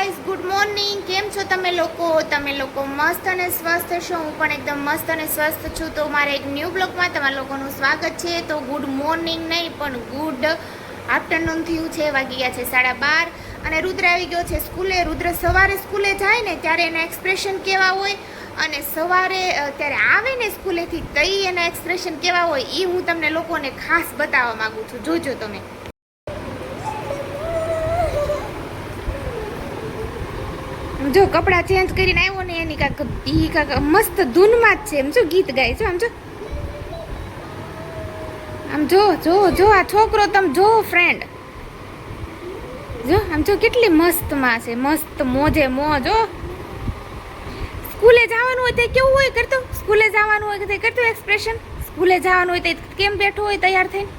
Guys, good morning. કેમ છો તમે લોકો મસ્ત અને સ્વસ્થ છો? હું પણ એકદમ મસ્ત અને સ્વસ્થ છું. તો મારા એક ન્યૂ બ્લોગમાં તમારા લોકોનું સ્વાગત છે. તો ગુડ મોર્નિંગ નહીં પણ ગુડ આફ્ટરનૂન થયું છે. વાગી ગયા છે 12:30 અને રુદ્ર આવી ગયો છે સ્કૂલે. રુદ્ર સવારે સ્કૂલે જાય ને ત્યારે એના એક્સપ્રેશન કેવા હોય અને સવારે ત્યારે આવે ને સ્કૂલેથી તઈ એના એક્સપ્રેશન કેવા હોય એ હું તમને લોકોને ખાસ બતાવવા માંગુ છું. જોજો તમે. જો કપડાં ચેન્જ કરીને આવ્યો ને એની કાંક મસ્ત ધૂનમાં જ છે. એમ જો ગીત ગાય છે. આમ જો આ છોકરો તમે જો ફ્રેન્ડ જો આમ જો કેટલી મસ્ત માં છે. મસ્ત મોજે મોજ. સ્કૂલે જવાનું હોય તે કેવું હોય કરતો? સ્કૂલે જવાનું હોય તે કરતો એક્સપ્રેશન? સ્કૂલે જવાનું હોય તે કેમ બેઠો હોય તૈયાર થઈને?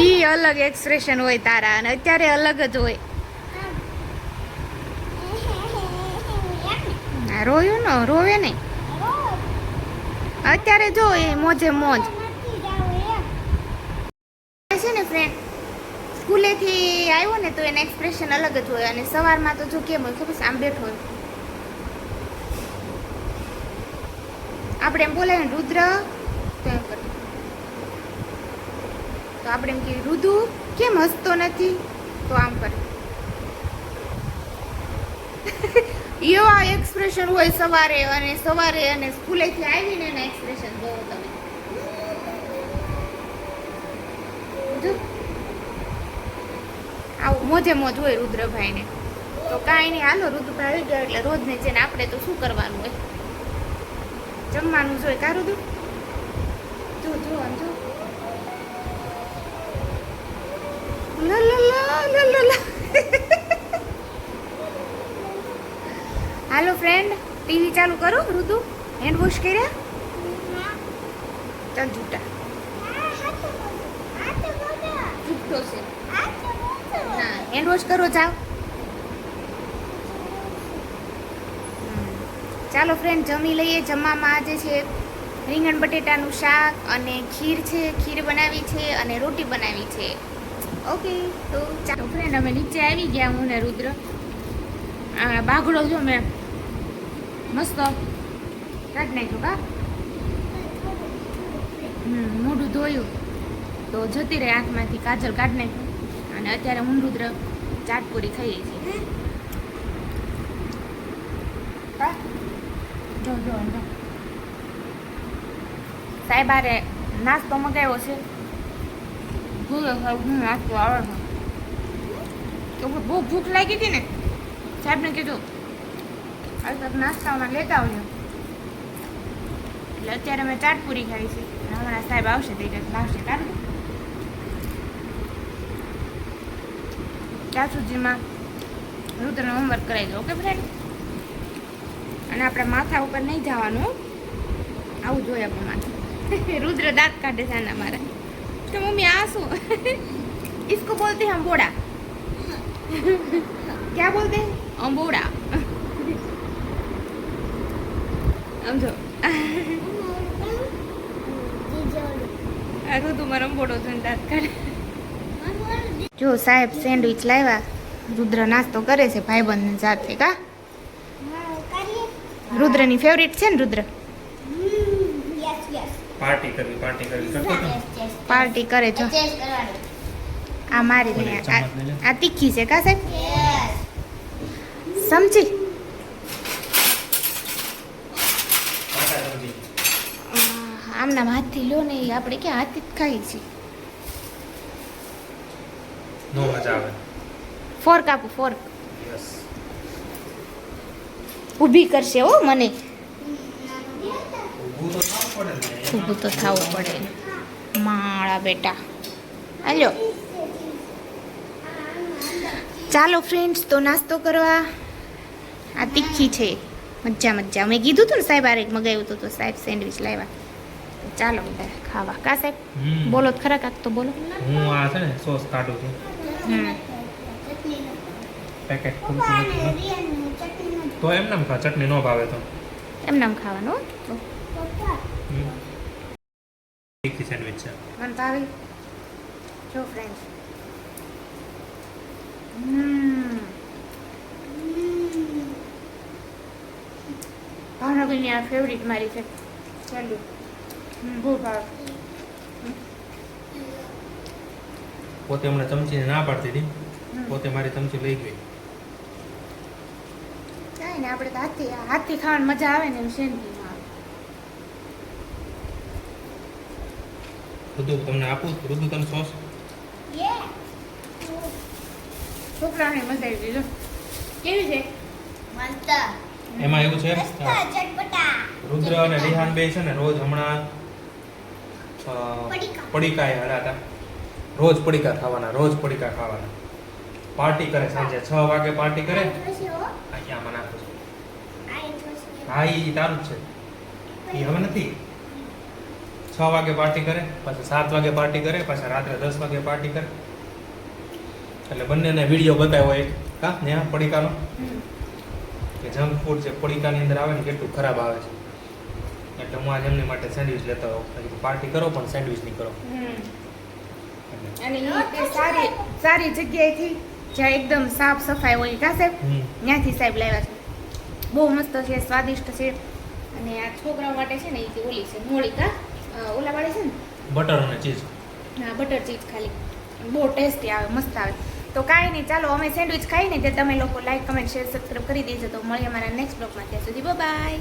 ઈ અલગ એક્સપ્રેશન હોય તારા અને અત્યારે અલગ જ હોય. રોયું ને રોવે નહીં અત્યારે જો એ મોજે મોજ છે ને ફ્રેન્ડ. સ્કૂલેથી આવ્યો ને તો એના એક્સપ્રેશન અલગ જ હોય અને સવારમાં તો જો કેમ હોય ખબર છે? આમ બેઠો હોય. આપણે એમ બોલાય ને રુદ્ર તો એમ કરે. તો આપણે એમ કે રુદુ કેમ હસતો નથી? તો આમ કરે. એવા એક્સપ્રેશન હોય સવારે અને સ્કૂલેથી આવીને એના એક્સપ્રેશન જોવો તમે. આવું મોજે મોજ હોય રુદ્રભાઈને. તો કાંઈ નહીં, હાલો રુદ્રભાઈ આવી ગયા એટલે રોજને છે ને આપણે તો શું કરવાનું હોય? જમવાનું જોઈએ કા રુદ્ર? જો આમ જો. હાલો ફ્રેન્ડ, ટીવી ચાલુ કરો. રુદુ હેન્ડ વોશ કર્યા? ચાલ જૂટા જૂઠો છે ના. હેન્ડ વોશ કરો જાઓ. ચાલો ફ્રેન્ડ જમી લઈએ. જમવામાં આજે છે રીંગણ બટેટાનું શાક અને ખીર છે. ખીર બનાવી છે અને રોટી બનાવી છે. ઓકે તો ચાલો ફ્રેન્ડ અમે નીચે આવી ગયા. હું ને રુદ્ર. બાગડો જો મેં મસ્ત કાઢી નાખ્યો કા. મોઢું ધોયું તો જતી રહે આંખમાંથી કાજલ કાઢી નાખ્યું. અને અત્યારે હું રુદ્ર ચાટપુરી ખાઈએ છીએ. જો સાહેબારે નાસ્તો મગાવ્યો છે. નાસ્તો આવે છે. બહુ ભૂખ લાગી હતી ને, સાહેબને કીધું આ નાસ્તામાં લેતા આવજો. એટલે અત્યારે મેં ચાટપુરી ખાઈ છે. હમણાં સાહેબ આવશે તે લાવશે. કારણ ત્યાં સુધીમાં રુદ્રને હોમવર્ક કરાવી દો. Okay friend? અને આપણે માથા ઉપર નહીં જવાનું. આવું જોઈએ આપણે માથે. રુદ્ર દાંત કાઢે છે આના મારા. तो मम्मी आ શું इसको बोलते हैं अंबोड़ा. क्या बोलते हैं? अंबोड़ा. समझो આ તો તમારો અંબોડો છે દાંત કાઢે. જો સાહેબ સેન્ડવિચ લાવ્યા. રુદ્ર નાસ્તો કરે છે ભાઈબંધ સાથે કા. રુદ્રની ફેવરિટ છે ને રુદ્ર? પાર્ટી કરે છો. આ મારી ને આ તીખી છે કા સાહેબ? સમજી આમના હાથથી લો ને. આપણે ક્યાં હાથથી જ ખાઈ છીએ? ફોર્ક આપો. ફોર્ક ઊભી કરશે હો મને. ઊભું તો થવું પડે માળા બેટા. હાલો ચાલો ફ્રેન્ડ્સ તો નાસ્તો કરવા. આ તીખી છે. મજા મેં કીધું હતું ને સાહેબ આરે મગાવ્યું હતું તો સાહેબ સેન્ડવિચ લાવ્યા. ચાલો બધા ખાવા કા સાહેબ? બોલો તો ખરા કાક તો બોલો. હું આ છે ને સોસ કાઢું છું. પેકેટ તો એમ નામ ખા. ચટણી નો ભાવે તો એમ નામ ખાવાનું. તો છે મને ભાવે જો ફ્રેન્ડ્સ ભાવનગરની આ ફેવરિટ મારી છે ચાલુ બહુ ભાવ પોતે હમણાં ચમચીને ના પાડતી હતી પોતે મારી ચમચી લઈ ગઈ કાંઈ ને આપણે તો હાથથી ખાવાની મજા આવે ને એમ શેનકીમાં રુદુ તમને આપું રુદુ તને સોસ છોકરાને મજા આવી ગઈ જો કેવી છે એમાં એવું છે રુદ્ર અને રિહાન બે છે ને રોજ હમણાં પડીકા એ હરાતા રોજ પડીકા ખાવાના પાર્ટી કરે સાંજે 6 વાગે પાર્ટી કરે આમાં નાખું છું હા એ તારું જ છે એ હવે નથી 6 વાગે પાર્ટી કરે પછી 7 વાગે પાર્ટી કરે પછી રાત્રે 10 વાગે પાર્ટી કરે એટલે બંનેને વિડીયો બતાવ્યો એક કા ને આ પડીકાનો કે જંક ફૂડ છે પડીકાની અંદર આવે ને કેટલું ખરાબ આવે છે એટલે હું આજે એમની માટે સેન્ડવિચ લેતો હોઉં પાર્ટી કરો પણ સેન્ડવિચ નહીં કરો અને તે સારી જગ્યાએથી જ્યાં એકદમ સાફ સફાઈ હોય કા સાહેબ ત્યાંથી સાહેબ લાવ્યા છે બહુ મસ્ત છે સ્વાદિષ્ટ છે અને આ છોકરાઓ માટે છે ને એ ઓલી છે મોળી કા ઓલા વાળી છે ને બટર અને ચીઝ હા બટર ચીઝ ખાલી બહુ ટેસ્ટી આવે મસ્ત આવે તો કાંઈ નહીં ચાલો અમે સેન્ડવિચ ખાઈને તે તમે લોકો લાઈક કમેન્ટ શેર સબસ્ક્રાઈબ કરી દેજો તો મળીએ અમારા નેક્સ્ટ બ્લોગમાં ત્યાં સુધી બાય